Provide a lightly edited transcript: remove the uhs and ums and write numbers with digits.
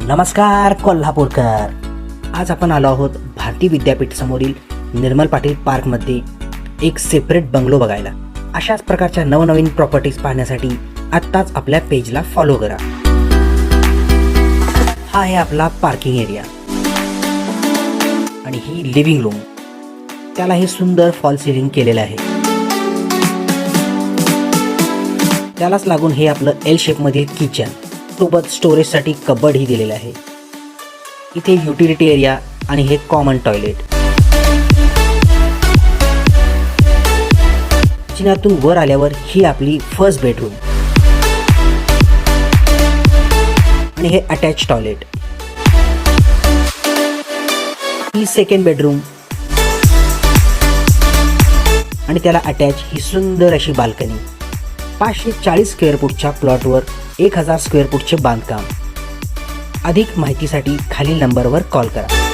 नमस्कार कोल्हापूरकर. आज आपण आलो आहोत भारती विद्यापीठ समोरील निर्मल पाटील पार्कमध्ये एक सेपरेट बंगलो बघायला. अशाच प्रकारच्या नवनवीन प्रॉपर्टीज पाहण्यासाठी आत्ताच आपल्या पेजला फॉलो करा. हा आहे आपला पार्किंग एरिया आणि ही लिव्हिंग रूम. त्याला हे सुंदर फॉल सिलिंग केलेलं आहे. त्यालाच लागून हे आपलं एल शेपमधील किचन, सोबत स्टोरेजसाठी कबड ही दिलेलं आहे. इथे युटिलिटी एरिया आणि हे कॉमन टॉयलेट. जिन्यातून वर आल्यावर ही आपली फर्स्ट बेडरूम आणि हे अटॅच टॉयलेट. ही सेकंड बेडरूम आणि त्याला अटॅच ही सुंदर अशी बाल्कनी. 540 स्क्वेअर फूटच्या प्लॉटवर 1000 स्क्वेअर फूटचे बांधकाम. अधिक माहितीसाठी खालील नंबरवर कॉल करा.